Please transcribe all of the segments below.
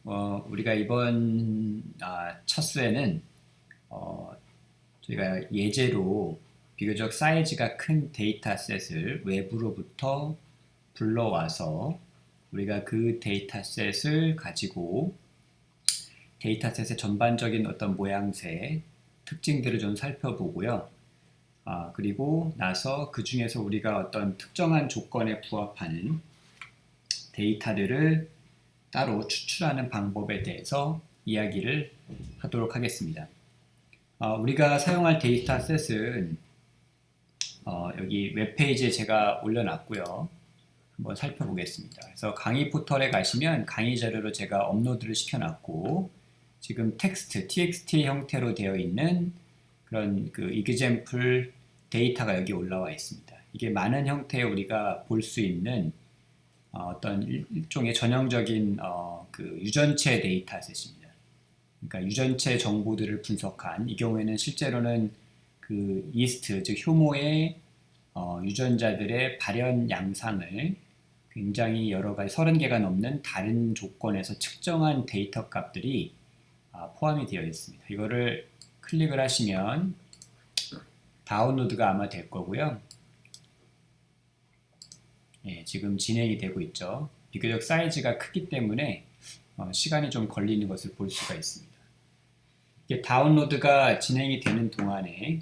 우리가 이번 첫 수에는 저희가 예제로 비교적 사이즈가 큰 데이터셋을 외부로부터 불러와서 우리가 그 데이터셋을 가지고 데이터셋의 전반적인 어떤 모양새, 특징들을 좀 살펴보고요. 그리고 나서 그 중에서 우리가 어떤 특정한 조건에 부합하는 데이터들을 따로 추출하는 방법에 대해서 이야기를 하도록 하겠습니다. 우리가 사용할 데이터셋은 여기 웹페이지에 제가 올려놨고요. 한번 살펴보겠습니다. 그래서 강의 포털에 가시면 강의 자료로 제가 업로드를 시켜놨고 지금 텍스트, txt 형태로 되어 있는 그런 그 example 데이터가 여기 올라와 있습니다. 이게 많은 형태의 우리가 볼 수 있는 어떤 일종의 전형적인 그 유전체 데이터셋입니다. 그러니까 유전체 정보들을 분석한, 이 경우에는 실제로는 그 이스트, 즉 효모의 유전자들의 발현 양상을 굉장히 여러 가지 30개가 넘는 다른 조건에서 측정한 데이터 값들이 포함이 되어 있습니다. 이거를 클릭을 하시면 다운로드가 아마 될 거고요. 예, 지금 진행이 되고 있죠. 비교적 사이즈가 크기 때문에 시간이 좀 걸리는 것을 볼 수가 있습니다. 이게 다운로드가 진행이 되는 동안에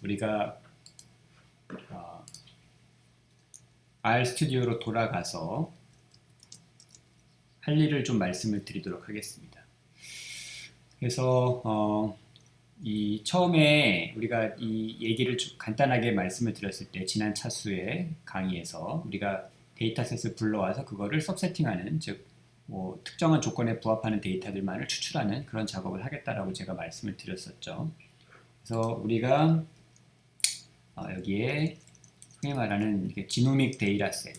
우리가 RStudi오로 돌아가서 할 일을 좀 말씀을 드리도록 하겠습니다. 그래서 이 처음에 우리가 이 얘기를 좀 간단하게 말씀을 드렸을 때 지난 차수의 강의에서 우리가 데이터셋을 불러와서 그거를 서브세팅하는, 즉 뭐 특정한 조건에 부합하는 데이터들만을 추출하는 그런 작업을 하겠다라고 제가 말씀을 드렸었죠. 그래서 우리가 여기에 흔히 말하는 지노믹 데이터셋,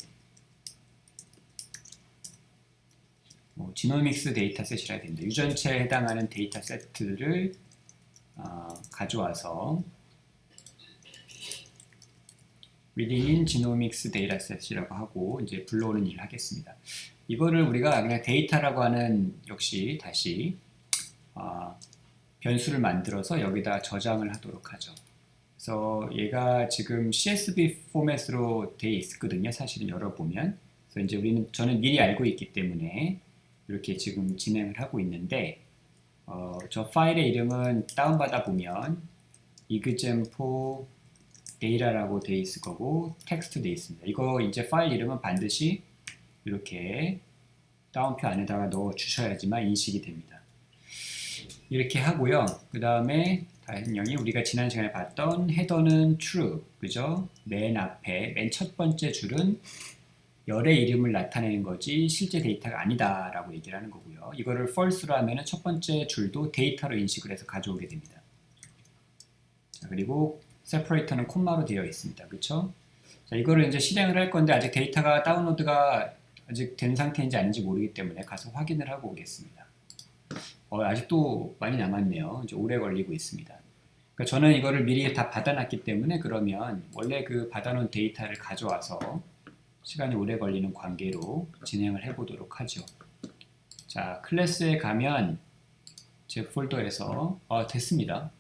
지노믹스 데이터셋이라 됩니다. 유전체에 해당하는 데이터셋들을 가져와서 Reading in Genomics Dataset이라고 하고 이제 불러오는 일을 하겠습니다. 이거를 우리가 그냥 데이터라고 하는, 역시 다시 변수를 만들어서 여기다 저장을 하도록 하죠. 그래서 얘가 지금 CSV 포맷으로 되어 있거든요. 사실은 열어보면. 그래서 이제 저는 미리 알고 있기 때문에 이렇게 지금 진행을 하고 있는데, 저 파일의 이름은 다운받아 보면 example data라고 되어 있을 거고 텍스트 되어 있습니다. 이거 이제 파일 이름은 반드시 이렇게 다운표 안에다가 넣어 주셔야지만 인식이 됩니다. 이렇게 하고요. 그 다음에 다행히 우리가 지난 시간에 봤던 헤더는 true, 그죠? 맨 앞에 맨 첫 번째 줄은 열의 이름을 나타내는 거지 실제 데이터가 아니다 라고 얘기를 하는 거고요. 이거를 false로 하면 첫 번째 줄도 데이터로 인식을 해서 가져오게 됩니다. 자, 그리고 separator는 콤마로 되어 있습니다. 그쵸? 자, 이거를 이제 실행을 할 건데 아직 데이터가 다운로드가 아직 된 상태인지 아닌지 모르기 때문에 가서 확인을 하고 오겠습니다. 아직도 많이 남았네요. 이제 오래 걸리고 있습니다. 그러니까 저는 이거를 미리 다 받아놨기 때문에 그러면 원래 그 받아놓은 데이터를 가져와서 시간이 오래 걸리는 관계로 진행을 해보도록 하죠. 자, 클래스에 가면 제 폴더에서 됐습니다.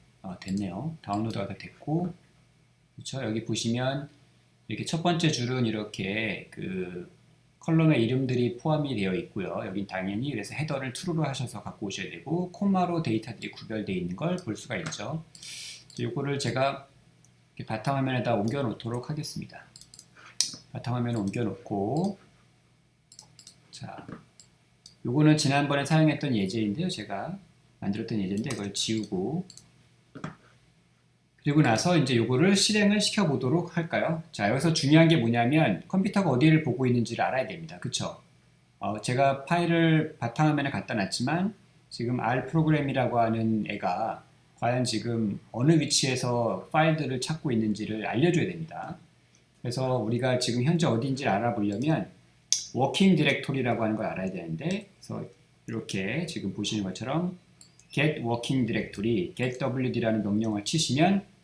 됐네요. 다운로드가 다 됐고, 그렇죠? 여기 보시면 이렇게 첫 번째 줄은 이렇게 그 컬럼의 이름들이 포함이 되어 있고요. 여긴 당연히 그래서 헤더를 true로 하셔서 갖고 오셔야 되고 콤마로 데이터들이 구별되어 있는 걸 볼 수가 있죠. 이거를 제가 바탕화면에다 옮겨 놓도록 하겠습니다. 바탕화면에 옮겨 놓고, 자, 요거는 지난번에 사용했던 예제인데요. 제가 만들었던 예제인데 이걸 지우고, 그리고 나서 이제 요거를 실행을 시켜 보도록 할까요? 자, 여기서 중요한 게 뭐냐면 컴퓨터가 어디를 보고 있는지를 알아야 됩니다. 그쵸? 제가 파일을 바탕화면에 갖다 놨지만 지금 R 프로그램이라고 하는 애가 과연 지금 어느 위치에서 파일들을 찾고 있는지를 알려줘야 됩니다. 그래서 우리가 지금 현재 어디인지를 알아보려면 워킹 디렉토리라고 하는 걸 알아야 되는데, 그래서 이렇게 지금 보시는 것처럼 get working directory, getwd라는 명령을 치시면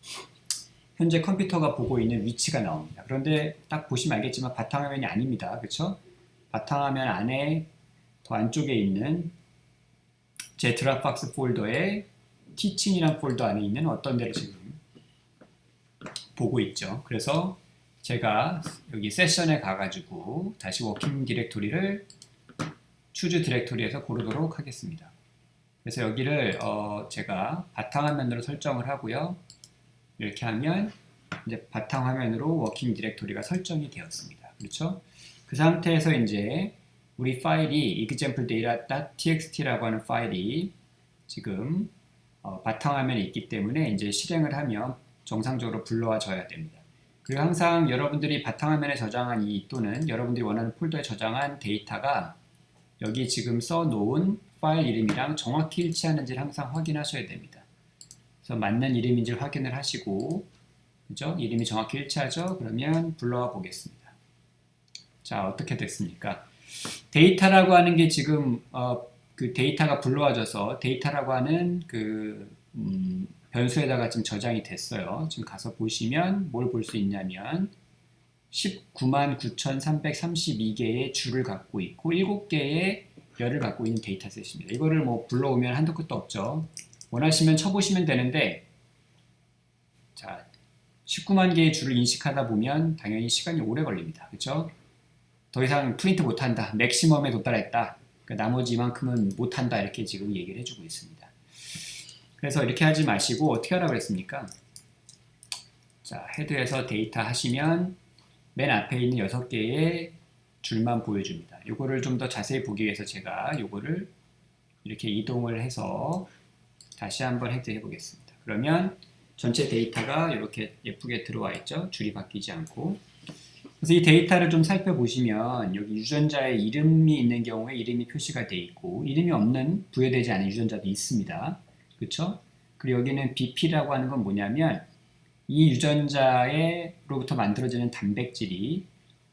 현재 컴퓨터가 보고 있는 위치가 나옵니다. 그런데 딱 보시면 알겠지만 바탕화면이 아닙니다. 그렇죠? 바탕화면 안에 더 안쪽에 있는 제 드랍박스 폴더에 티칭이란 폴더 안에 있는 어떤 데를 지금 보고 있죠. 그래서 제가 여기 세션에 가가지고 다시 워킹 디렉토리를 추즈 디렉토리에서 고르도록 하겠습니다. 그래서 여기를 제가 바탕화면으로 설정을 하고요. 이렇게 하면 이제 바탕화면으로 워킹 디렉토리가 설정이 되었습니다. 그렇죠? 그 상태에서 이제 우리 파일이 exampledata.txt라고 하는 파일이 지금 바탕화면에 있기 때문에 이제 실행을 하면 정상적으로 불러와줘야 됩니다. 그리고 항상 여러분들이 바탕화면에 저장한 또는 여러분들이 원하는 폴더에 저장한 데이터가 여기 지금 써놓은 파일 이름이랑 정확히 일치하는지를 항상 확인하셔야 됩니다. 그래서 맞는 이름인지를 확인을 하시고, 그죠? 이름이 정확히 일치하죠? 그러면 불러와 보겠습니다. 자, 어떻게 됐습니까? 데이터라고 하는 게 지금 그 데이터가 불러와져서 데이터라고 하는 그 변수에다가 지금 저장이 됐어요. 지금 가서 보시면 뭘 볼 수 있냐면 199,332개의 줄을 갖고 있고 7개의 열을 갖고 있는 데이터셋입니다. 이거를 뭐 불러오면 한도 끝도 없죠. 원하시면 쳐보시면 되는데, 자, 19만 개의 줄을 인식하다 보면 당연히 시간이 오래 걸립니다. 그렇죠? 더 이상 프린트 못한다. 맥시멈에 도달했다. 그러니까 나머지 이만큼은 못한다. 이렇게 지금 얘기를 해주고 있습니다. 그래서 이렇게 하지 마시고 어떻게 하라고 했습니까? 자, 헤드에서 데이터 하시면 맨 앞에 있는 6개의 줄만 보여줍니다. 이거를 좀 더 자세히 보기 위해서 제가 이거를 이렇게 이동을 해서 다시 한번 헤드해 보겠습니다. 그러면 전체 데이터가 이렇게 예쁘게 들어와 있죠. 줄이 바뀌지 않고. 그래서 이 데이터를 좀 살펴보시면 여기 유전자의 이름이 있는 경우에 이름이 표시가 되어 있고 이름이 없는 부여되지 않은 유전자도 있습니다. 그렇죠? 그리고 여기는 BP라고 하는 건 뭐냐면 이 유전자로부터 만들어지는 단백질이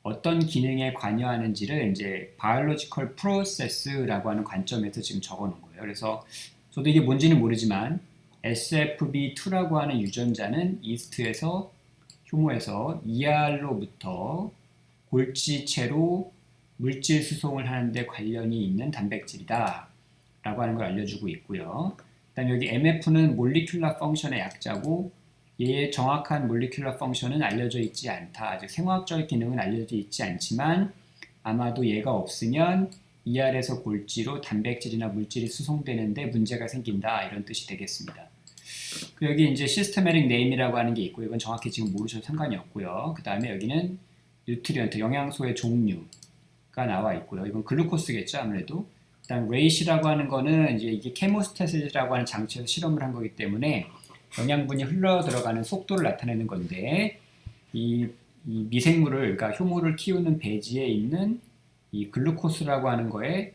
어떤 기능에 관여하는지를 이제 biological process라고 하는 관점에서 지금 적어 놓은 거예요. 그래서 저도 이게 뭔지는 모르지만 SFB2라고 하는 유전자는 이스트에서 효모에서 ER로부터 골지체로 물질 수송을 하는데 관련이 있는 단백질이다 라고 하는 걸 알려주고 있고요. 그 다음에 여기 MF는 몰리큘러 펑션의 약자고 얘의 정확한 몰리큘러 펑션은 알려져 있지 않다. 즉 생화학적 기능은 알려져 있지 않지만 아마도 얘가 없으면 ER에서 골지로 단백질이나 물질이 수송되는데 문제가 생긴다. 이런 뜻이 되겠습니다. 여기 이제 시스테메릭 네임이라고 하는 게 있고 이건 정확히 지금 모르셔도 상관이 없고요. 그 다음에 여기는 뉴트리언트, 영양소의 종류가 나와 있고요. 이건 글루코스겠죠, 아무래도. 그 다음 레이시라고 하는 거는 이제 이게 케모스태시라고 하는 장치에서 실험을 한 거기 때문에 영양분이 흘러 들어가는 속도를 나타내는 건데 이 미생물을, 그러니까 효모를 키우는 배지에 있는 이 글루코스라고 하는 거에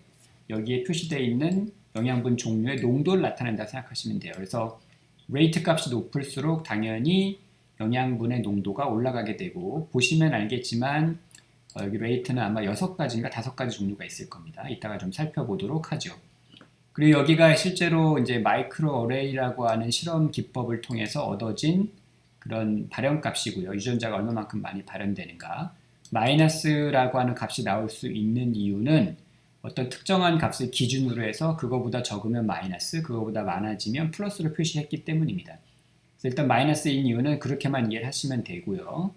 여기에 표시되어 있는 영양분 종류의 농도를 나타낸다 생각하시면 돼요. 그래서 레이트 값이 높을수록 당연히 영양분의 농도가 올라가게 되고 보시면 알겠지만 여기 레이트는 아마 6가지인가 5가지 종류가 있을 겁니다. 이따가 좀 살펴보도록 하죠. 그리고 여기가 실제로 이제 마이크로 어레이라고 하는 실험 기법을 통해서 얻어진 그런 발현값이고요. 유전자가 얼마만큼 많이 발현되는가. 마이너스라고 하는 값이 나올 수 있는 이유는 어떤 특정한 값을 기준으로 해서 그거보다 적으면 마이너스, 그거보다 많아지면 플러스로 표시했기 때문입니다. 그래서 일단 마이너스인 이유는 그렇게만 이해를 하시면 되고요.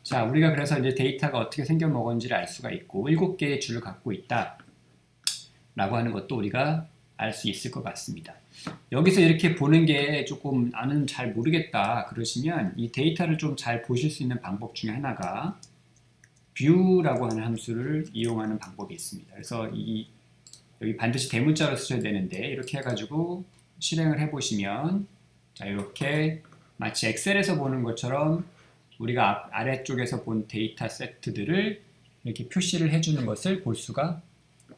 자, 우리가 그래서 이제 데이터가 어떻게 생겨먹었는지를 알 수가 있고 7개의 줄을 갖고 있다 라고 하는 것도 우리가 알 수 있을 것 같습니다. 여기서 이렇게 보는 게 조금 나는 잘 모르겠다 그러시면 이 데이터를 좀 잘 보실 수 있는 방법 중에 하나가 view라고 하는 함수를 이용하는 방법이 있습니다. 그래서 여기 반드시 대문자로 쓰셔야 되는데 이렇게 해가지고 실행을 해보시면 자, 이렇게 마치 엑셀에서 보는 것처럼 우리가 아래쪽에서 본 데이터 세트들을 이렇게 표시를 해주는 것을 볼 수가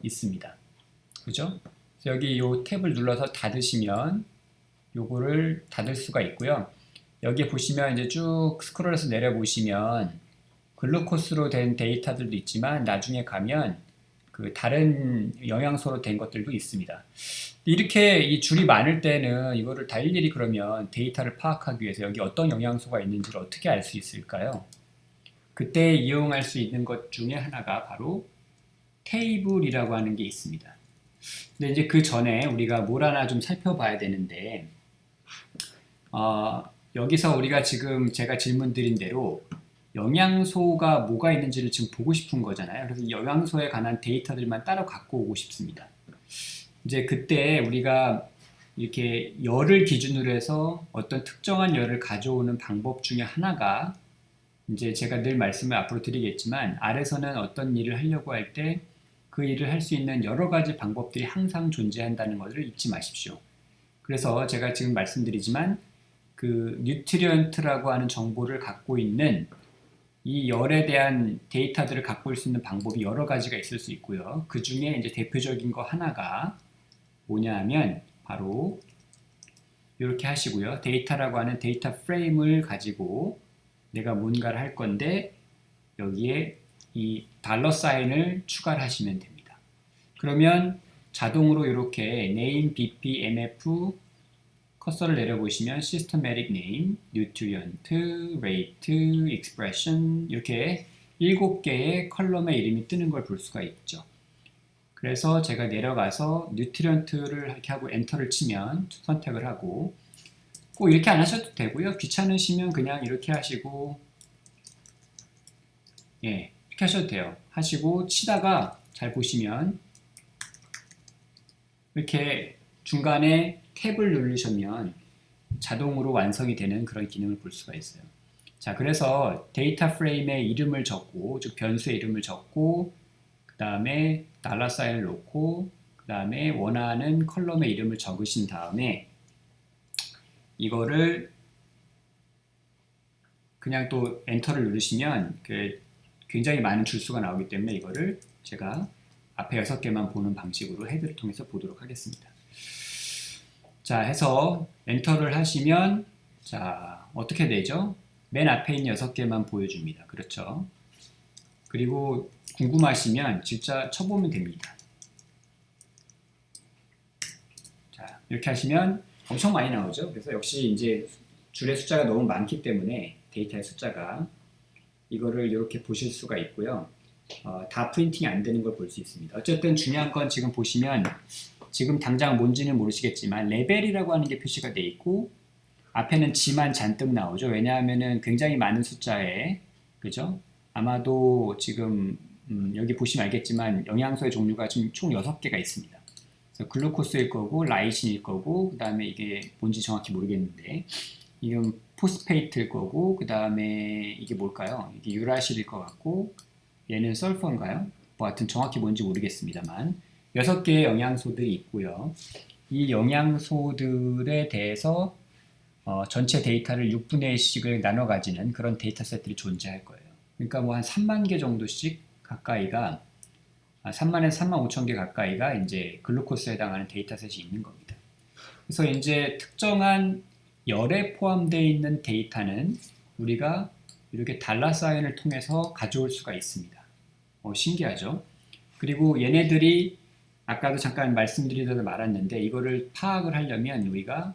있습니다. 그죠? 그래서 여기 이 탭을 눌러서 닫으시면 요거를 닫을 수가 있고요. 여기 보시면 이제 쭉 스크롤해서 내려보시면 글루코스로 된 데이터들도 있지만 나중에 가면 그 다른 영양소로 된 것들도 있습니다. 이렇게 이 줄이 많을 때는 이거를 다 일일이 그러면 데이터를 파악하기 위해서 여기 어떤 영양소가 있는지를 어떻게 알 수 있을까요? 그때 이용할 수 있는 것 중에 하나가 바로 테이블이라고 하는 게 있습니다. 근데 이제 그 전에 우리가 뭘 하나 좀 살펴봐야 되는데, 여기서 우리가 지금 제가 질문 드린 대로 영양소가 뭐가 있는지를 지금 보고 싶은 거잖아요. 그래서 이 영양소에 관한 데이터들만 따로 갖고 오고 싶습니다. 이제 그때 우리가 이렇게 열을 기준으로 해서 어떤 특정한 열을 가져오는 방법 중에 하나가 이제 제가 늘 말씀을 앞으로 드리겠지만 R에서는 어떤 일을 하려고 할 때 그 일을 할 수 있는 여러 가지 방법들이 항상 존재한다는 것을 잊지 마십시오. 그래서 제가 지금 말씀드리지만 그 뉴트리언트라고 하는 정보를 갖고 있는 이 열에 대한 데이터들을 갖고 올 수 있는 방법이 여러 가지가 있을 수 있고요. 그 중에 이제 대표적인 거 하나가 뭐냐 하면 바로 이렇게 하시고요. 데이터라고 하는 데이터 프레임을 가지고 내가 뭔가를 할 건데 여기에 이 달러 사인을 추가를 하시면 됩니다. 그러면 자동으로 이렇게 name, bp, mf 커서를 내려보시면 systematic name, nutrient, rate, expression 이렇게 7개의 컬럼의 이름이 뜨는 걸 볼 수가 있죠. 그래서 제가 내려가서 뉴트리언트를 이렇게 하고 엔터를 치면 선택을 하고 꼭 이렇게 안 하셔도 되고요. 귀찮으시면 그냥 이렇게 하시고 예, 이렇게 하셔도 돼요. 하시고 치다가 잘 보시면 이렇게 중간에 탭을 누르시면 자동으로 완성이 되는 그런 기능을 볼 수가 있어요. 자, 그래서 데이터 프레임의 이름을 적고, 즉 변수의 이름을 적고, 그 다음에 달러 사인을 놓고, 그 다음에 원하는 컬럼의 이름을 적으신 다음에 이거를 그냥 또 엔터를 누르시면 굉장히 많은 줄수가 나오기 때문에 이거를 제가 앞에 6개만 보는 방식으로 헤드를 통해서 보도록 하겠습니다. 자, 해서 엔터를 하시면 자, 어떻게 되죠? 맨 앞에 있는 6개만 보여줍니다. 그렇죠? 그리고 궁금하시면 진짜 쳐보면 됩니다. 자, 이렇게 하시면 엄청 많이 나오죠? 그래서 역시 이제 줄의 숫자가 너무 많기 때문에 데이터의 숫자가 이거를 이렇게 보실 수가 있고요. 다 프린팅이 안 되는 걸 볼 수 있습니다. 어쨌든 중요한 건 지금 보시면 지금 당장 뭔지는 모르시겠지만 레벨이라고 하는 게 표시가 되어 있고 앞에는 G만 잔뜩 나오죠. 왜냐하면은 굉장히 많은 숫자에 그죠? 아마도 지금 여기 보시면 알겠지만 영양소의 종류가 지금 총 6개가 있습니다. 그래서 글루코스일 거고 라이신일 거고 그 다음에 이게 뭔지 정확히 모르겠는데 이건 포스페이트일 거고 그 다음에 이게 뭘까요? 이게 유라실일 것 같고 얘는 설퍼인가요? 뭐 하여튼 정확히 뭔지 모르겠습니다만 6개의 영양소들이 있고요. 이 영양소들에 대해서 전체 데이터를 6분의 1씩을 나눠 가지는 그런 데이터 셋들이 존재할 거예요. 그러니까 뭐 한 3만 개 정도씩 가까이가 3만에서 3만 5천 개 가까이가 이제 글루코스에 해당하는 데이터 셋이 있는 겁니다. 그래서 이제 특정한 열에 포함되어 있는 데이터는 우리가 이렇게 달러 사인을 통해서 가져올 수가 있습니다. 신기하죠? 그리고 얘네들이 아까도 잠깐 말씀드리다가 말았는데 이거를 파악을 하려면 우리가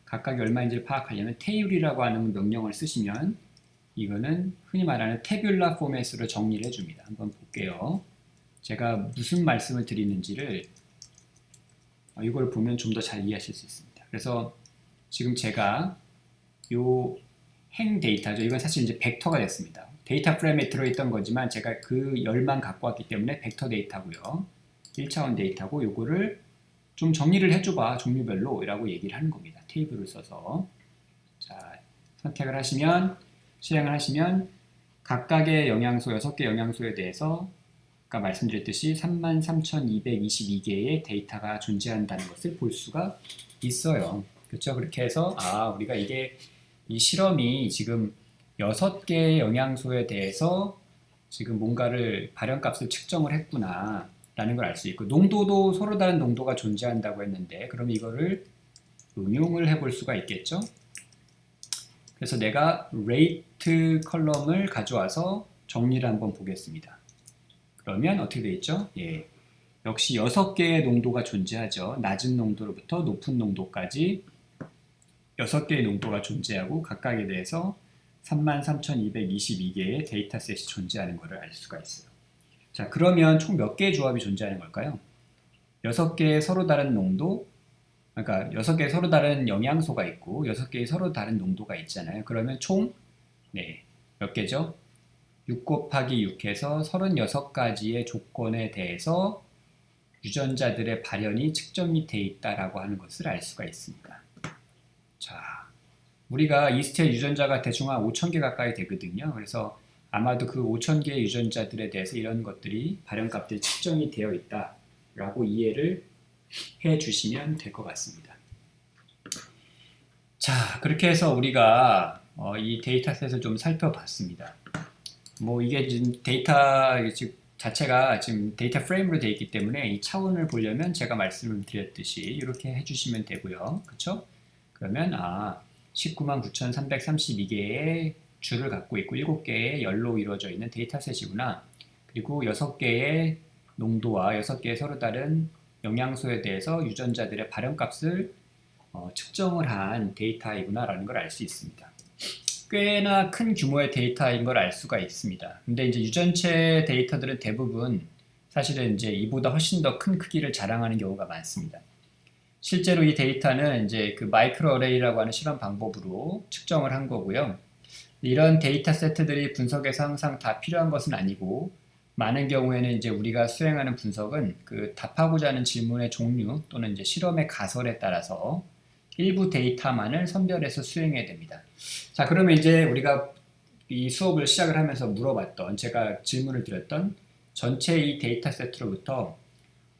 각각이 얼마인지를 파악하려면 테이블이라고 하는 명령을 쓰시면 이거는 흔히 말하는 태뷸라 포맷으로 정리를 해줍니다. 한번 볼게요. 제가 무슨 말씀을 드리는지를 이걸 보면 좀 더 잘 이해하실 수 있습니다. 그래서 지금 제가 요 행 데이터죠. 이건 사실 이제 벡터가 됐습니다. 데이터 프레임에 들어있던 거지만 제가 그 열만 갖고 왔기 때문에 벡터 데이터고요. 1차원 데이터고 요거를 좀 정리를 해줘봐 종류별로 라고 얘기를 하는 겁니다. 테이블을 써서 자 선택을 하시면 실행을 하시면 각각의 영양소 6개 영양소에 대해서 아까 말씀드렸듯이 33,222개의 데이터가 존재한다는 것을 볼 수가 있어요. 그렇죠? 그렇게 해서 우리가 이게 이 실험이 지금 6개의 영양소에 대해서 지금 뭔가를 발현값을 측정을 했구나 라는 걸 알 수 있고 농도도 서로 다른 농도가 존재한다고 했는데 그럼 이거를 응용을 해볼 수가 있겠죠. 그래서 내가 rate 컬럼을 가져와서 정리를 한번 보겠습니다. 그러면 어떻게 되어 있죠? 역시 6개의 농도가 존재하죠. 낮은 농도로부터 높은 농도까지 6개의 농도가 존재하고 각각에 대해서 33,222개의 데이터셋이 존재하는 것을 알 수가 있어요. 자, 그러면 총 몇 개의 조합이 존재하는 걸까요? 6개의 서로 다른 농도, 그러니까 6개의 서로 다른 영양소가 있고 6개의 서로 다른 농도가 있잖아요. 그러면 총 네, 몇 개죠? 6 곱하기 6 해서 36가지의 조건에 대해서 유전자들의 발현이 측정이 돼 있다라고 하는 것을 알 수가 있습니다. 자, 우리가 이스트의 유전자가 대충 한 5,000개 가까이 되거든요. 그래서 아마도 그 5,000개의 유전자들에 대해서 이런 것들이 발현값들이 측정이 되어 있다라고 이해를 해 주시면 될 것 같습니다. 자, 그렇게 해서 우리가 이 데이터셋을 좀 살펴봤습니다. 뭐 이게 지금 데이터 자체가 지금 데이터 프레임으로 되어 있기 때문에 이 차원을 보려면 제가 말씀을 드렸듯이 이렇게 해주시면 되고요. 그렇죠? 그러면 199,332개의 줄을 갖고 있고 7개의 열로 이루어져 있는 데이터셋이구나. 그리고 6개의 농도와 6개의 서로 다른 영양소에 대해서 유전자들의 발현값을 측정을 한 데이터이구나 라는 걸 알 수 있습니다. 꽤나 큰 규모의 데이터인 걸 알 수가 있습니다. 근데 이제 유전체 데이터들은 대부분 사실은 이제 이보다 훨씬 더 큰 크기를 자랑하는 경우가 많습니다. 실제로 이 데이터는 이제 그 마이크로 어레이라고 하는 실험 방법으로 측정을 한 거고요. 이런 데이터 세트들이 분석에서 항상 다 필요한 것은 아니고 많은 경우에는 이제 우리가 수행하는 분석은 그 답하고자 하는 질문의 종류 또는 이제 실험의 가설에 따라서 일부 데이터만을 선별해서 수행해야 됩니다. 자, 그러면 이제 우리가 이 수업을 시작을 하면서 물어봤던, 제가 질문을 드렸던 전체 이 데이터 세트로부터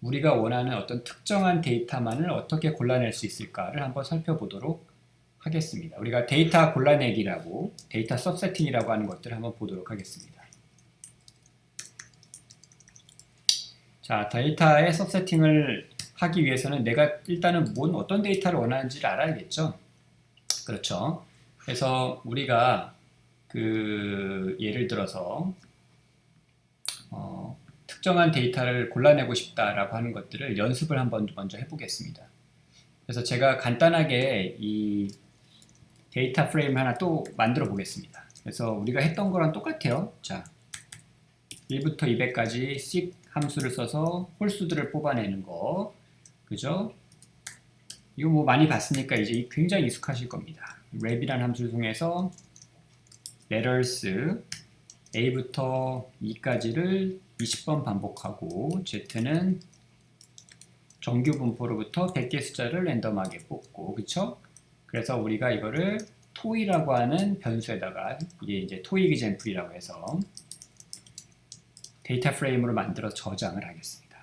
우리가 원하는 어떤 특정한 데이터만을 어떻게 골라낼 수 있을까를 한번 살펴보도록 하겠습니다. 우리가 데이터 골라내기라고, 데이터 서세팅이라고 하는 것들을 한번 보도록 하겠습니다. 자, 데이터의 서세팅을 하기 위해서는 내가 일단은 어떤 데이터를 원하는지를 알아야겠죠. 그렇죠. 그래서 우리가 예를 들어서 특정한 데이터를 골라내고 싶다라고 하는 것들을 연습을 한번 먼저 해보겠습니다. 그래서 제가 간단하게 이 데이터 프레임 하나 또 만들어 보겠습니다. 그래서 우리가 했던 거랑 똑같아요. 자, 1부터 200까지 seek 함수를 써서 홀수들을 뽑아내는 거. 그죠? 이거 뭐 많이 봤으니까 이제 굉장히 익숙하실 겁니다. 랩이라는 함수를 통해서 letters A부터 E까지를 20번 반복하고 Z는 정규 분포로부터 100개 숫자를 랜덤하게 뽑고, 그쵸? 그래서 우리가 이거를 토이라고 하는 변수에다가, 이게 이제 토이 example이라고 해서 데이터 프레임으로 만들어 저장을 하겠습니다.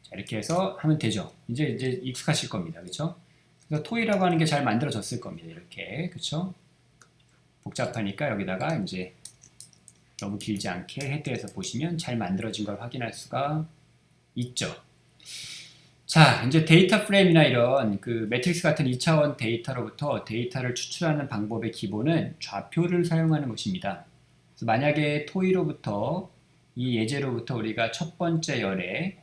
자, 이렇게 해서 하면 되죠. 이제 익숙하실 겁니다. 그쵸? 그래서 토이라고 하는 게 잘 만들어졌을 겁니다. 이렇게. 그쵸? 복잡하니까 여기다가 이제 너무 길지 않게 헤드에서 보시면 잘 만들어진 걸 확인할 수가 있죠. 자, 이제 데이터 프레임이나 이런 그 매트릭스 같은 2차원 데이터로부터 데이터를 추출하는 방법의 기본은 좌표를 사용하는 것입니다. 그래서 만약에 토이로부터 이 예제로부터 우리가 첫 번째 열에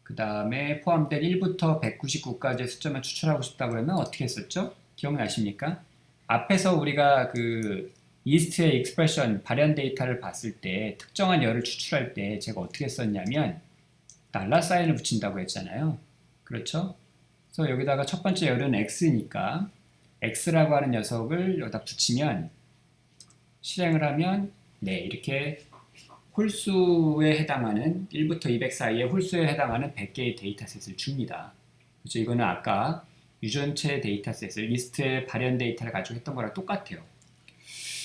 그 다음에 포함된 1부터 199까지의 숫자만 추출하고 싶다 그러면 어떻게 했었죠? 기억나십니까? 앞에서 우리가 그 이스트의 익스프레션 발현 데이터를 봤을 때 특정한 열을 추출할 때 제가 어떻게 썼냐면 달러 사인을 붙인다고 했잖아요. 그렇죠? 그래서 여기다가 첫 번째 열은 x니까 x라고 하는 녀석을 여기다 붙이면 실행을 하면 네, 이렇게 홀수에 해당하는 1부터 200 사이의 홀수에 해당하는 100개의 데이터셋을 줍니다. 그렇죠? 이거는 아까 유전체 데이터셋을 리스트의 발현 데이터를 가지고 했던 거랑 똑같아요.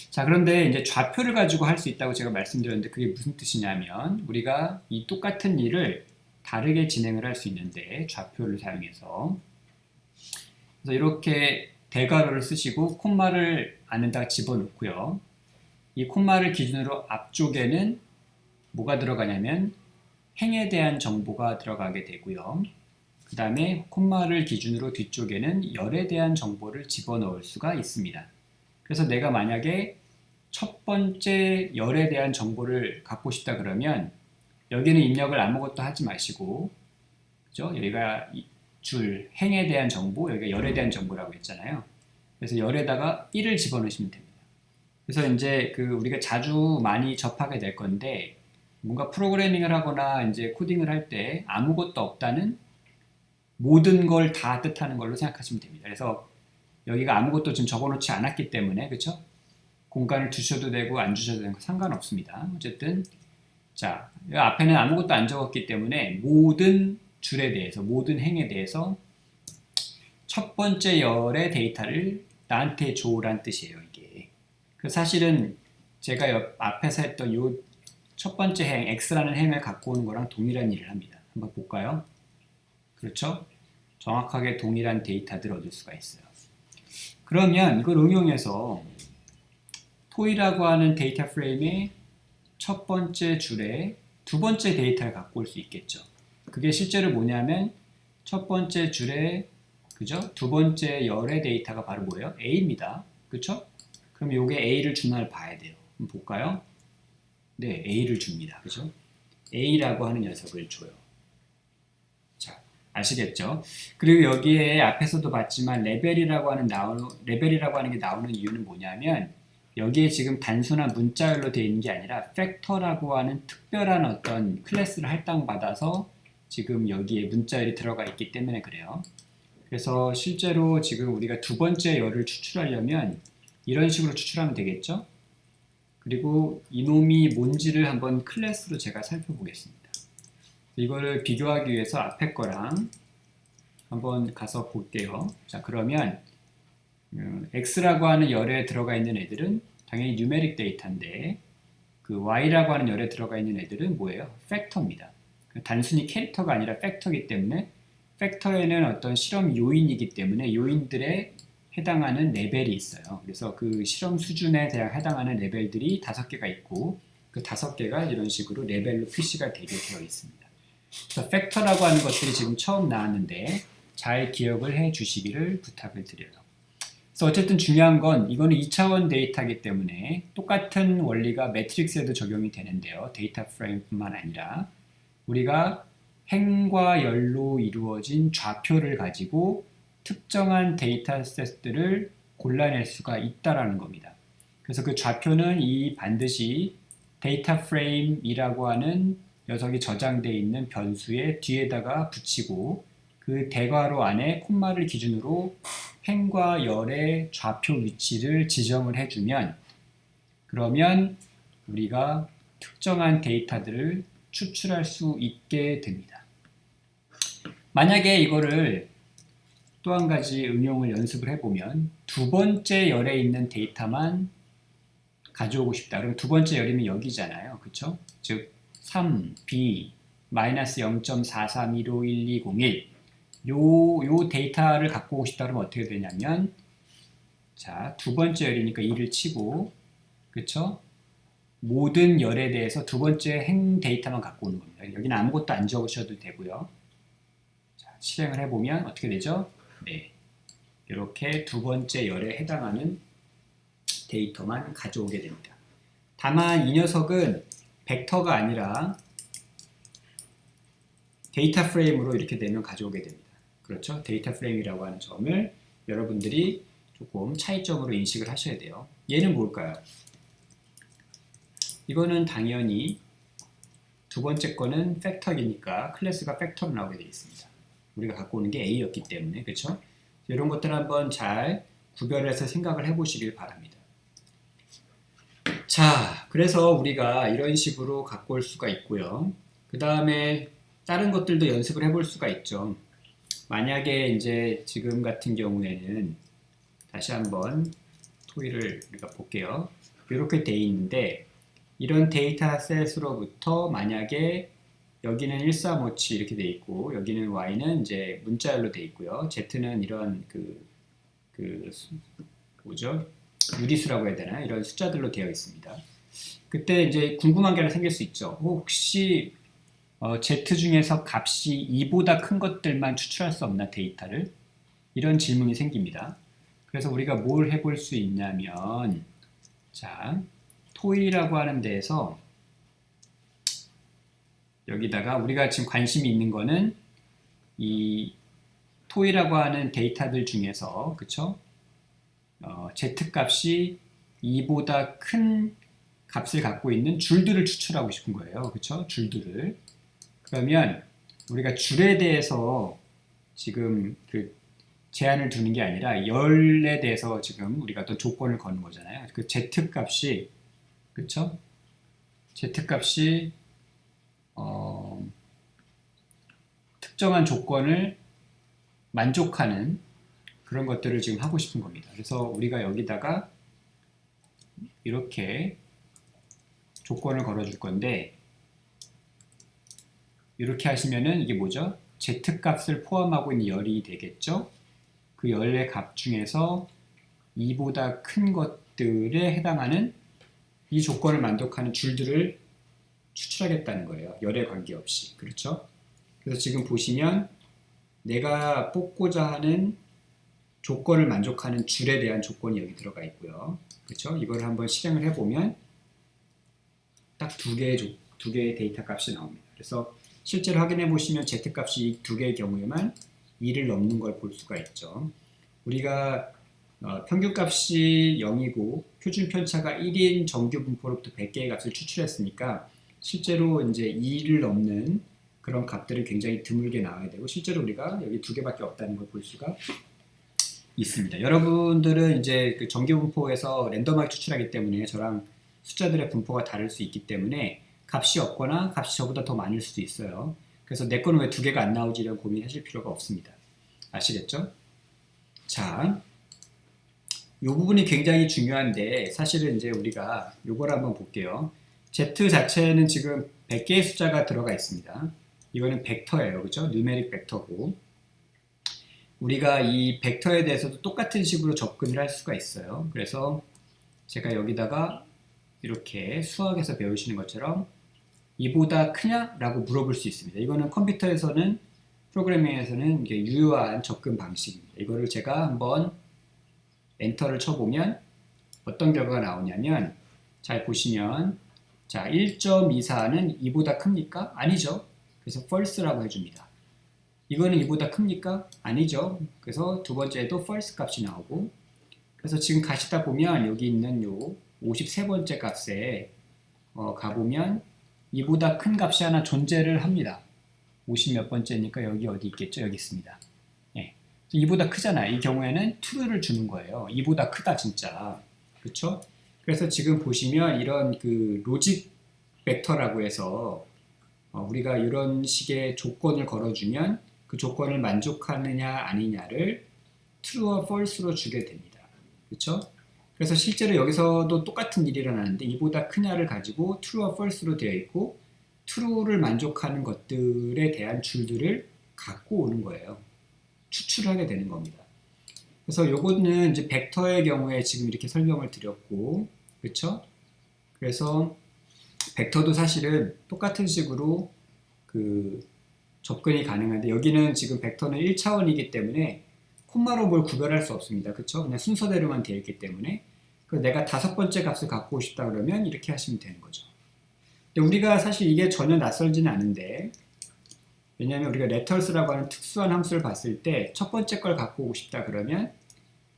자, 그런데 이제 좌표를 가지고 할 수 있다고 제가 말씀드렸는데 그게 무슨 뜻이냐면 우리가 이 똑같은 일을 다르게 진행을 할 수 있는데 좌표를 사용해서 그래서 이렇게 대괄호를 쓰시고 콤마를 안에다가 집어넣고요. 이 콤마를 기준으로 앞쪽에는 뭐가 들어가냐면 행에 대한 정보가 들어가게 되고요. 그 다음에 콤마를 기준으로 뒤쪽에는 열에 대한 정보를 집어넣을 수가 있습니다. 그래서 내가 만약에 첫 번째 열에 대한 정보를 갖고 싶다 그러면 여기는 입력을 아무것도 하지 마시고, 그죠? 여기가 줄 행에 대한 정보, 여기가 열에 대한 정보라고 했잖아요. 그래서 열에다가 1을 집어넣으시면 됩니다. 그래서 이제 우리가 자주 많이 접하게 될 건데 뭔가 프로그래밍을 하거나 이제 코딩을 할 때 아무것도 없다는 모든 걸 다 뜻하는 걸로 생각하시면 됩니다. 그래서 여기가 아무것도 지금 적어놓지 않았기 때문에 그렇죠? 공간을 주셔도 되고 안 주셔도 되는 거 상관없습니다. 어쨌든 자, 이 앞에는 아무것도 안 적었기 때문에 모든 줄에 대해서 모든 행에 대해서 첫 번째 열의 데이터를 나한테 줘란 뜻이에요. 이게 사실은 제가 앞에서 했던 요 첫 번째 행 x라는 행을 갖고 오는 거랑 동일한 일을 합니다. 한번 볼까요? 그렇죠? 정확하게 동일한 데이터들을 얻을 수가 있어요. 그러면 이걸 응용해서 토이라고 하는 데이터 프레임의 첫 번째 줄에 두 번째 데이터를 갖고 올 수 있겠죠. 그게 실제로 뭐냐면 첫 번째 줄에 그죠? 두 번째 열의 데이터가 바로 뭐예요? A입니다. 그렇죠? 그럼 이게 A를 주나를 봐야 돼요. 한번 볼까요? 네, A를 줍니다. 그죠? A라고 하는 녀석을 줘요. 자, 아시겠죠? 그리고 여기에 앞에서도 봤지만 레벨이라고 하는 게 나오는 이유는 뭐냐면 여기에 지금 단순한 문자열로 되어 있는 게 아니라 팩터라고 하는 특별한 어떤 클래스를 할당받아서 지금 여기에 문자열이 들어가 있기 때문에 그래요. 그래서 실제로 지금 우리가 두 번째 열을 추출하려면 이런 식으로 추출하면 되겠죠? 그리고 이놈이 뭔지를 한번 클래스로 제가 살펴보겠습니다. 이거를 비교하기 위해서 앞에 거랑 한번 가서 볼게요. 자, 그러면 X라고 하는 열에 들어가 있는 애들은 당연히 뉴메릭 데이터인데 그 Y라고 하는 열에 들어가 있는 애들은 뭐예요? 팩터입니다. 단순히 캐릭터가 아니라 팩터이기 때문에 팩터에는 어떤 실험 요인이기 때문에 요인들에 해당하는 레벨이 있어요. 그래서 그 실험 수준에 대한 해당하는 레벨들이 5개가 있고 그 5개가 이런 식으로 레벨로 표시가 되게 되어 있습니다. 그래서 팩터라고 하는 것들이 지금 처음 나왔는데 잘 기억을 해 주시기를 부탁을 드려요. 그래서 어쨌든 중요한 건 이거는 2차원 데이터이기 때문에 똑같은 원리가 매트릭스에도 적용이 되는데요. 데이터 프레임뿐만 아니라 우리가 행과 열로 이루어진 좌표를 가지고 특정한 데이터셋들을 골라낼 수가 있다라는 겁니다. 그래서 그 좌표는 이 반드시 데이터 프레임이라고 하는 녀석이 저장되어 있는 변수의 뒤에다가 붙이고 그 대괄호 안에 콤마를 기준으로 행과 열의 좌표 위치를 지정을 해주면 그러면 우리가 특정한 데이터들을 추출할 수 있게 됩니다. 만약에 이거를 또 한 가지 응용을 연습을 해보면 두 번째 열에 있는 데이터만 가져오고 싶다. 그럼 두 번째 열이면 여기잖아요. 그쵸? 즉 3, B, 마이너스 0.431512101 요 데이터를 갖고 오고 싶다 그러면 어떻게 되냐면 자, 두 번째 열이니까 2를 치고 그쵸? 모든 열에 대해서 두 번째 행 데이터만 갖고 오는 겁니다. 여기는 아무것도 안 적으셔도 되고요. 자, 실행을 해보면 어떻게 되죠? 네, 이렇게 두 번째 열에 해당하는 데이터만 가져오게 됩니다. 다만 이 녀석은 벡터가 아니라 데이터 프레임으로 이렇게 되면 가져오게 됩니다. 그렇죠? 데이터 프레임이라고 하는 점을 여러분들이 조금 차이점으로 인식을 하셔야 돼요. 얘는 뭘까요? 이거는 당연히 두 번째 거는 팩터이니까 클래스가 팩터로 나오게 되어 있습니다. 우리가 갖고 오는 게 A였기 때문에 그렇죠? 이런 것들 한번 잘 구별해서 생각을 해보시길 바랍니다. 자, 그래서 우리가 이런 식으로 갖고 올 수가 있고요. 그 다음에 다른 것들도 연습을 해볼 수가 있죠. 만약에 이제 지금 같은 경우에는 다시 한번 토이를 우리가 볼게요. 이렇게 돼 있는데 이런 데이터셋으로부터 만약에 여기는 1357 이렇게 돼 있고 여기는 Y는 이제 문자열로 돼 있고요. Z는 이런 뭐죠? 유리수라고 해야 되나? 이런 숫자들로 되어 있습니다. 그때 이제 궁금한 게 하나 생길 수 있죠. 혹시 Z 중에서 값이 2보다 큰 것들만 추출할 수 없나 데이터를? 이런 질문이 생깁니다. 그래서 우리가 뭘 해볼 수 있냐면 자, 토이라고 하는 데에서 여기다가 우리가 지금 관심이 있는 거는 이 토이라고 하는 데이터들 중에서 그쵸? Z 값이 2보다 큰 값을 갖고 있는 줄들을 추출하고 싶은 거예요. 그렇죠? 줄들을. 그러면 우리가 줄에 대해서 지금 그 제한을 두는 게 아니라 열에 대해서 지금 우리가 어떤 조건을 거는 거잖아요. 그 z값이 그렇죠? z값이 특정한 조건을 만족하는 그런 것들을 지금 하고 싶은 겁니다. 그래서 우리가 여기다가 이렇게 조건을 걸어줄 건데 이렇게 하시면은 이게 뭐죠? z값을 포함하고 있는 열이 되겠죠? 그 열의 값 중에서 2보다 큰 것들에 해당하는 이 조건을 만족하는 줄들을 추출하겠다는 거예요. 열에 관계없이. 그렇죠? 그래서 지금 보시면 내가 뽑고자 하는 조건을 만족하는 줄에 대한 조건이 여기 들어가 있고요. 그렇죠? 이걸 한번 실행을 해보면 딱 두 개의 데이터 값이 나옵니다. 그래서 실제로 확인해 보시면 z값이 이 두 개의 경우에만 2를 넘는 걸 볼 수가 있죠. 우리가 평균값이 0이고 표준 편차가 1인 정규 분포로부터 100개의 값을 추출했으니까 실제로 이제 2를 넘는 그런 값들은 굉장히 드물게 나와야 되고 실제로 우리가 여기 두 개밖에 없다는 걸 볼 수가 있습니다. 여러분들은 이제 그 정규 분포에서 랜덤하게 추출하기 때문에 저랑 숫자들의 분포가 다를 수 있기 때문에 값이 없거나 값이 저보다 더 많을 수도 있어요. 그래서 내 거는 왜 두 개가 안 나오지 이런 고민하실 필요가 없습니다. 아시겠죠? 자, 이 부분이 굉장히 중요한데 사실은 이제 우리가 이걸 한번 볼게요. Z 자체는 지금 100개의 숫자가 들어가 있습니다. 이거는 벡터예요. 그죠? 누메릭 벡터고 우리가 이 벡터에 대해서도 똑같은 식으로 접근을 할 수가 있어요. 그래서 제가 여기다가 이렇게 수학에서 배우시는 것처럼 이보다 크냐? 라고 물어볼 수 있습니다. 이거는 컴퓨터에서는 프로그래밍에서는 이게 유효한 접근 방식입니다. 이거를 제가 한번 엔터를 쳐보면 어떤 결과가 나오냐면 잘 보시면 자 1.24는 이보다 큽니까? 아니죠. 그래서 false라고 해줍니다. 이거는 이보다 큽니까? 아니죠. 그래서 두 번째에도 false 값이 나오고 그래서 지금 가시다 보면 여기 있는 요 53번째 값에 가보면 이보다 큰 값이 하나 존재를 합니다. 50 몇 번째니까 여기 어디 있겠죠? 여기 있습니다. 예. 이보다 크잖아요. 이 경우에는 true를 주는 거예요. 이보다 크다 진짜. 그렇죠? 그래서 지금 보시면 이런 그 로직 벡터라고 해서 우리가 이런 식의 조건을 걸어주면 그 조건을 만족하느냐 아니냐를 true와 false로 주게 됩니다. 그렇죠? 그래서 실제로 여기서도 똑같은 일이 일어나는데 이보다 크냐를 가지고 true와 false로 되어 있고 true를 만족하는 것들에 대한 줄들을 갖고 오는 거예요. 추출하게 되는 겁니다. 그래서 요거는 이제 벡터의 경우에 지금 이렇게 설명을 드렸고 그렇죠? 그래서 벡터도 사실은 똑같은 식으로 그 접근이 가능한데 여기는 지금 벡터는 1차원이기 때문에 콤마로 뭘 구별할 수 없습니다. 그렇죠? 그냥 순서대로만 되어 있기 때문에 내가 5번째 값을 갖고 싶다 그러면 이렇게 하시면 되는 거죠. 근데 우리가 사실 이게 전혀 낯설지는 않은데 왜냐하면 우리가 레터스라고 하는 특수한 함수를 봤을 때 첫 번째 걸 갖고 오고 싶다 그러면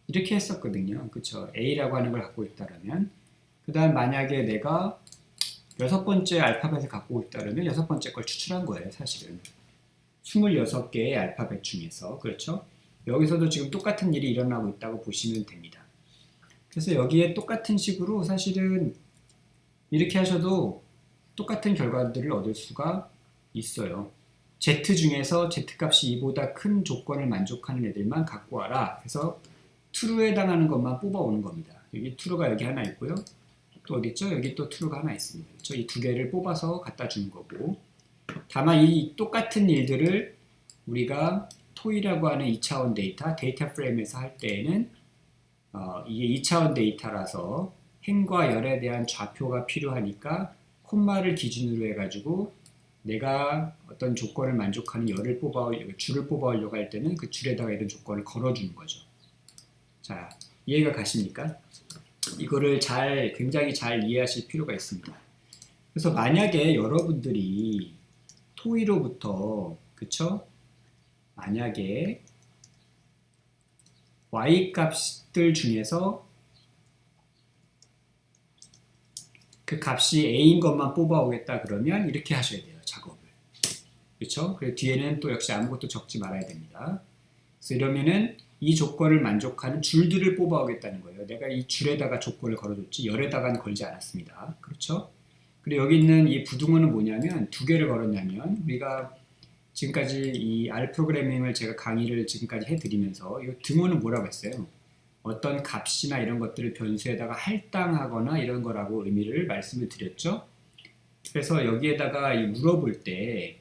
이렇게 했었거든요. 그렇죠? A라고 하는 걸 갖고 있다 그러면 그 다음 만약에 내가 6번째 알파벳을 갖고 오고 싶다 그러면 6번째 걸 추출한 거예요. 사실은 26개의 알파벳 중에서 그렇죠? 여기서도 지금 똑같은 일이 일어나고 있다고 보시면 됩니다. 그래서 여기에 똑같은 식으로 사실은 이렇게 하셔도 똑같은 결과들을 얻을 수가 있어요. Z 중에서 Z값이 이보다 큰 조건을 만족하는 애들만 갖고 와라. 그래서 true에 해당하는 것만 뽑아오는 겁니다. 여기 true가 여기 하나 있고요. 또 어디 있죠? 여기 또 true가 하나 있습니다. 그렇죠? 이 두 개를 뽑아서 갖다 주는 거고 다만 이 똑같은 일들을 우리가 토이라고 하는 2차원 데이터 프레임에서 할 때에는 이게 2차원 데이터라서 행과 열에 대한 좌표가 필요하니까 콤마를 기준으로 해가지고 내가 어떤 조건을 만족하는 줄을 뽑아오려고 할 때는 그 줄에다가 이런 조건을 걸어주는 거죠. 자, 이해가 가십니까? 이거를 굉장히 잘 이해하실 필요가 있습니다. 그래서 만약에 여러분들이 토이로부터 그쵸? 만약에 y 값들 중에서 그 값이 A인 것만 뽑아오겠다 그러면 이렇게 하셔야 돼요. 작업을. 그렇죠? 그리고 뒤에는 또 역시 아무것도 적지 말아야 됩니다. 그래서 이러면은 이 조건을 만족하는 줄들을 뽑아오겠다는 거예요. 내가 이 줄에다가 조건을 걸어줬지 열에다가는 걸지 않았습니다. 그렇죠? 그리고 여기 있는 이 부등호는 뭐냐면 두 개를 걸었냐면 우리가 지금까지 이 R 프로그래밍을 제가 강의를 지금까지 해드리면서 이 등호는 뭐라고 했어요? 어떤 값이나 이런 것들을 변수에다가 할당하거나 이런 거라고 의미를 말씀을 드렸죠. 그래서 여기에다가 물어볼 때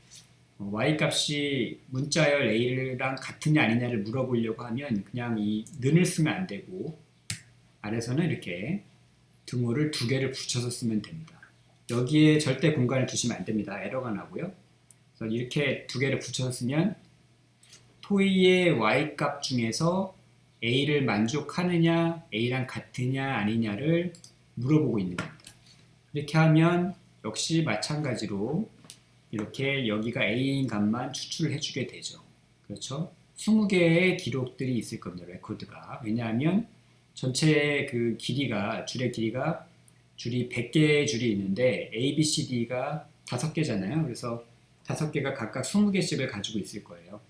y 값이 문자열 a랑 같으냐 아니냐를 물어보려고 하면 그냥 이 는을 쓰면 안 되고 아래서는 이렇게 등호를 두 개를 붙여서 쓰면 됩니다. 여기에 절대 공간을 두시면 안 됩니다. 에러가 나고요. 그래서 이렇게 두 개를 붙여서 쓰면 토이의 y 값 중에서 a를 만족하느냐 a랑 같으냐 아니냐를 물어보고 있는 겁니다. 이렇게 하면 역시 마찬가지로 이렇게 여기가 a인 값만 추출을 해주게 되죠. 그렇죠? 20개의 기록들이 있을 겁니다. 레코드가. 왜냐하면 전체 그 길이가 줄의 길이가 줄이 100개의 줄이 있는데 A, B, C, D가 5개잖아요. 그래서 5개가 각각 20개씩을 가지고 있을 거예요.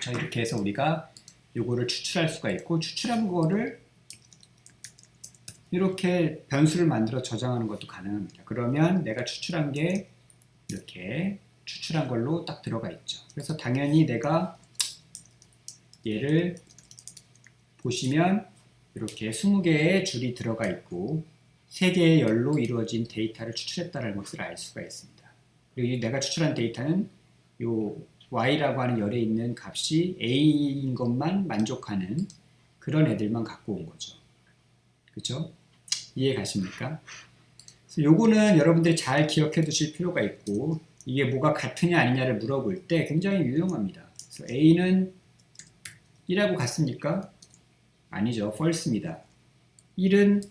자, 이렇게 해서 우리가 요거를 추출할 수가 있고 추출한 거를 이렇게 변수를 만들어 저장하는 것도 가능합니다. 그러면 내가 추출한 게 이렇게 추출한 걸로 딱 들어가 있죠. 그래서 당연히 내가 얘를 보시면 이렇게 20개의 줄이 들어가 있고 3개의 열로 이루어진 데이터를 추출했다는 것을 알 수가 있습니다. 그리고 내가 추출한 데이터는 요 y라고 하는 열에 있는 값이 a인 것만 만족하는 그런 애들만 갖고 온 거죠. 그렇죠? 이해 가십니까? 요거는 여러분들이 잘 기억해 두실 필요가 있고 이게 뭐가 같으냐 아니냐를 물어볼 때 굉장히 유용합니다. 그래서 A는 1하고 같습니까? 아니죠. false입니다. 1은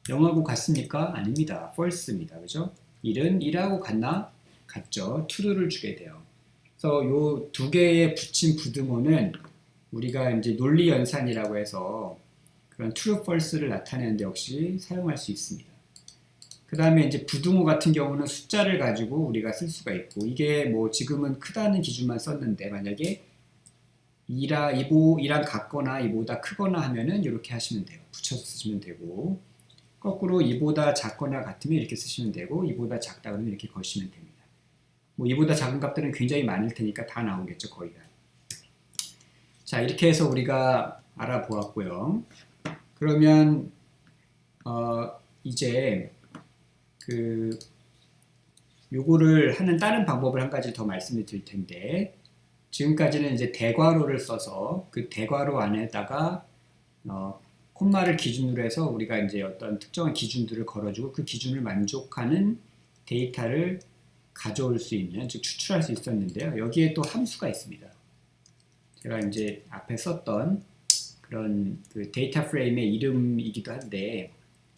0하고 같습니까? 아닙니다. false입니다. 그죠? 1은 1하고 같나? 같죠. true를 주게 돼요. 그래서 요 두 개의 붙인 부등호는 우리가 이제 논리 연산이라고 해서 그런 true, false를 나타내는 데 역시 사용할 수 있습니다. 그 다음에 이제 부등호 같은 경우는 숫자를 가지고 우리가 쓸 수가 있고 이게 뭐 지금은 크다는 기준만 썼는데 만약에 2랑 같거나 2보다 크거나 하면은 이렇게 하시면 돼요. 붙여서 쓰시면 되고 거꾸로 2보다 작거나 같으면 이렇게 쓰시면 되고 2보다 작다 그러면 이렇게 거시면 됩니다. 뭐 2보다 작은 값들은 굉장히 많을 테니까 다 나오겠죠. 거의 다. 자, 이렇게 해서 우리가 알아보았고요. 그러면 이제 요거를 하는 다른 방법을 한 가지 더 말씀을 드릴 텐데 지금까지는 이제 대괄호를 써서 그 대괄호 안에다가 콤마를 기준으로 해서 우리가 이제 어떤 특정한 기준들을 걸어주고 그 기준을 만족하는 데이터를 가져올 수 있는 즉 추출할 수 있었는데요. 여기에 또 함수가 있습니다. 제가 이제 앞에 썼던 그런 그 데이터 프레임의 이름이기도 한데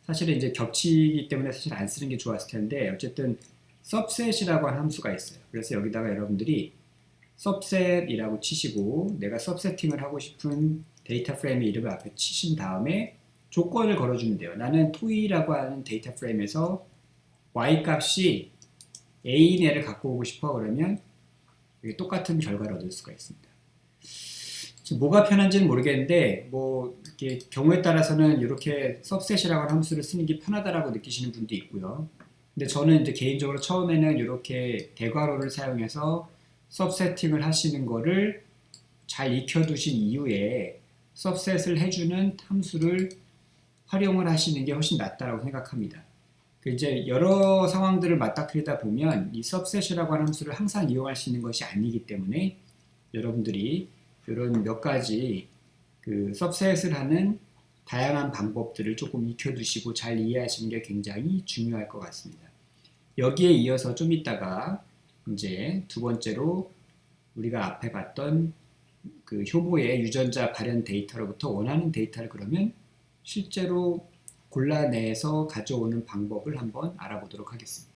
사실은 이제 겹치기 때문에 사실 안 쓰는 게 좋았을 텐데 어쨌든 subset이라고 하는 함수가 있어요. 그래서 여기다가 여러분들이 subset이라고 치시고 내가 subsetting을 하고 싶은 데이터 프레임의 이름을 앞에 치신 다음에 조건을 걸어주면 돼요. 나는 to이라고 하는 데이터 프레임에서 y 값이 a인 애를 갖고 오고 싶어 그러면 똑같은 결과를 얻을 수가 있습니다. 지금 뭐가 편한지는 모르겠는데 뭐 이렇게 경우에 따라서는 이렇게 subset이라고 하는 함수를 쓰는 게 편하다라고 느끼시는 분도 있고요. 근데 저는 이제 개인적으로 처음에는 이렇게 대괄호를 사용해서 subsetting을 하시는 거를 잘 익혀두신 이후에 subset을 해주는 함수를 활용을 하시는 게 훨씬 낫다고 생각합니다. 이제 여러 상황들을 맞닥뜨리다 보면 이 subset이라고 하는 함수를 항상 이용할 수 있는 것이 아니기 때문에 여러분들이 이런 몇 가지 그 subset을 하는 다양한 방법들을 조금 익혀두시고 잘 이해하시는 게 굉장히 중요할 것 같습니다. 여기에 이어서 좀 이따가 이제 두 번째로 우리가 앞에 봤던 그 효보의 유전자 발현 데이터로부터 원하는 데이터를 그러면 실제로 골라내서 가져오는 방법을 한번 알아보도록 하겠습니다.